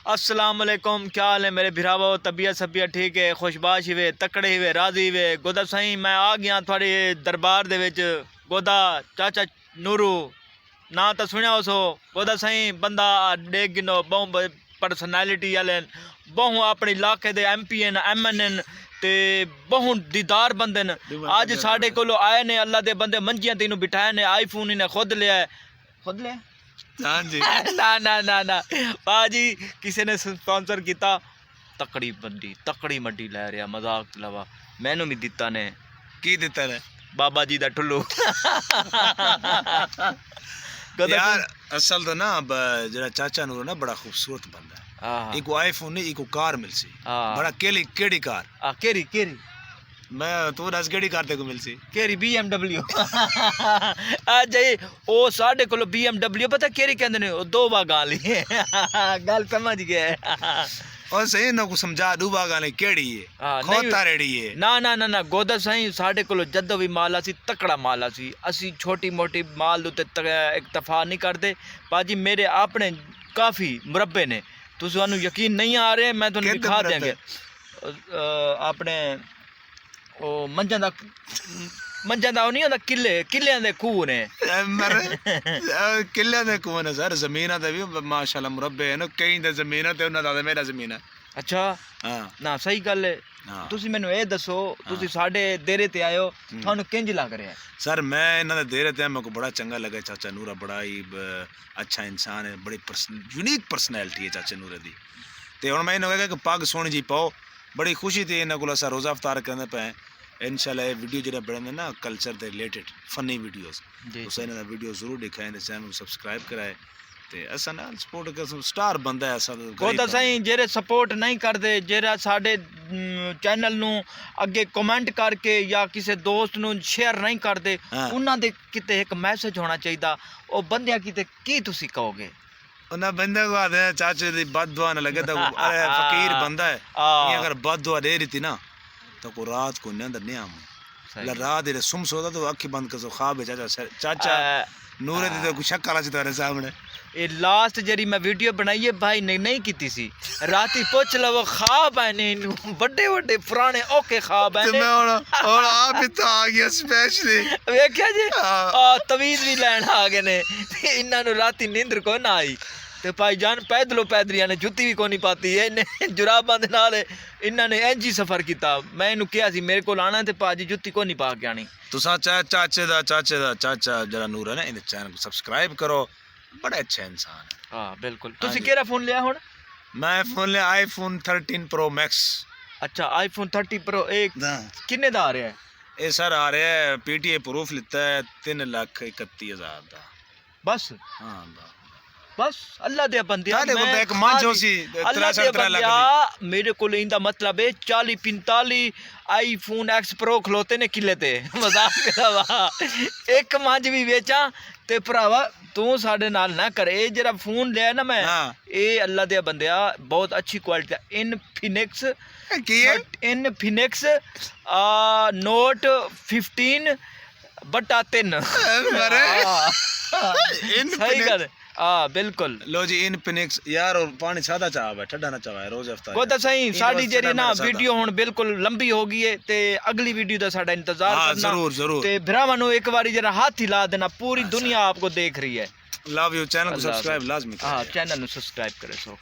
अस्सलाम वालेकुम, क्या हाल है मेरे भिरावो? तबीयत सबियत ठीक है? खुशबाश हुए, तकड़े हुए, राजी हुए? गोदा सही मैं आ गया थोड़े दरबार दे विच। गोदा चाचा नूरू ना तो सुनिया सो। गोदा सही बंदा देख गिनो बहु पर्सनैलिटी वाले बहु अपने इलाके दे MP एन MN एन ते बहु दीदार बंदे न। अज साढ़े कोलो आए ने अल्लाह दे बंदे मंजियां तीनों बिठाए ने। आईफोन इन्हें खुद लिया है। खुद लिया हाँ जी। ना ना ना ना बाजी किसी ने स्पॉन्सर किया। तकड़ी बंदी तकड़ी मड्डी लै रहा, मजाक के अलावा मैनू भी दिता ने। की दिता ने? बाबा जी दा ठुल्लू। यार असल तो ना अब जरा चाचा नूर ना बड़ा खूबसूरत बंदा है। एक आईफोन नहीं एक को मिल सी बड़ा केड़ी कार केरी केरी मैं तू दस केड़ी कार ते को मिल सी केरी BMW। आ जाई ओ साडे कोलो BMW पता केरी कहंदे ने ओ दो बागां वाली। गल समझ गया। और सही ना को समझा दू बागां वाली केड़ी है खोता रेड़ी है। ना ना ना ना गोदा सही साडे कोलो जदों भी माल आसी तकड़ा माल आसी। असी छोटी मोटी माल उते इक्तफा नहीं करते पाजी। मेरे अपने काफ़ी मुरब्बे ने, तुहानू यकीन नहीं आ रहे, मैं तुहानू दिखा देंगे। अपने ओ मंझां दा नहीं होंदा किले दे खूह ने। किले दे खूह ने सर। जमीना ते भी माशाल्लाह मुरब्बे है ना। कई दे जमीना ते उन्हां दा मेरा जमीन है। अच्छा हां ना सही गल है। तुसी मैनू ये दसो तुसी साडे डेरे ते आयो थानू किंज लग रहा है? सर मैं इन्हां दे डेरे ते मेरे को बड़ा चंगा लगा। चाचा नूरा बड़ा ही अच्छा इंसान है, बड़ी यूनिक पर्सनैलिटी है चाचा नूरे दी। ते हुण मैं इन्हां कि पग सोहनी जी पाओ, बड़ी खुशी थी इन्हां कोल असां रोज़ा अफ्तार करने पे। इंशाल्लाह ये वीडियो जो बने ना कल्चर के रिलेटेड फनी वीडियोस उस इन्हां दा वीडियो जरूर दिखाएं, चैनल सब्सक्राइब कराए ते असां ना सपोर्ट कर। स्टार बंदा है असां गोदा सही जेरे सपोर्ट नहीं करते, जेरा साडे चैनल नू अगे कमेंट करके या किसी दोस्त नू शेयर नहीं करते, उन्हां दे किते एक मैसेज होना चाहिए। ओ बंदियां किते की तुसी कहोगे? उन्हें बंदे को आते हैं चाचे दी बद दुआ न लगे तो अरे फकीर बंदा है ये अगर बद दुआ दे रही थी ना तो को रात को नींद नहीं आम रात इधर सुम सोता तो अखी बंद कर सो ख्वाब है चाचा चाचा नूरे दी तो कुछ शक आला तुम्हारे सामने। ये लास्ट जरी मैं वीडियो बनाई है भाई नहीं की सी राती पूछ लो ख्वाब है नहीं बड़े बड़े पुराने ओके ख्वाब है। और आप ही तो आ गया स्पेशली वेख्या जी तवीज भी लैन आ गए ने। इन्हां नू राती नींदर को ना आई ते भाईजान पैदलियां ने जुत्ती भी कोनी पाती है इन्हें जुराबां दे नाल इन्हां ने इंज ही सफर किया। मैं इन्हू कहा सी मेरे को आना ते भाजी जुत्ती कोनी पा के आनी। तुसां चाचे दा चाचा जरा नूर है ना इन चैनल को सब्सक्राइब करो, बड़ा अच्छा इंसान है। हाँ बिल्कुल। तुसी केड़ा फोन लिया हुण? मैं फोन लिया iPhone 13 Pro Max। अच्छा iPhone 30 Pro एक किन्ने दा आ रहा है? ये सर आ रहा है PTA प्रूफ लिता है 3,31,000 दा बस। हाँ बस अल्लाह दे बंदे एक मंच होसी 63 लाख मेरे को इंदा मतलब है 40-45 iPhone X Pro खलोते ने किले ते। मजाक के अलावा एक मंच भी बेचा ते भरावा तू साडे नाल ना कर। ए जरा फोन लिया ना मैं ए अल्लाह दे बंदिया बहुत अच्छी क्वालिटी Infinix Note 15/3। सही गल हाँ बिल्कुल। लो जी Infinix यार और पानी सादा चाव है ठंडा ना चाव है रोज अफ्तार को तो सही साडी जेरी ना वीडियो हुन बिल्कुल लंबी हो गई है ते अगली वीडियो दा साडा इंतजार करना जरूर ते भरावां नू एक बारी जरा हाथ हिला देना, पूरी दुनिया आपको देख रही है। Love you. चैनल को सब्सक्राइब लाजमी हाँ चैनल नू सब्सक्राइब करे सो।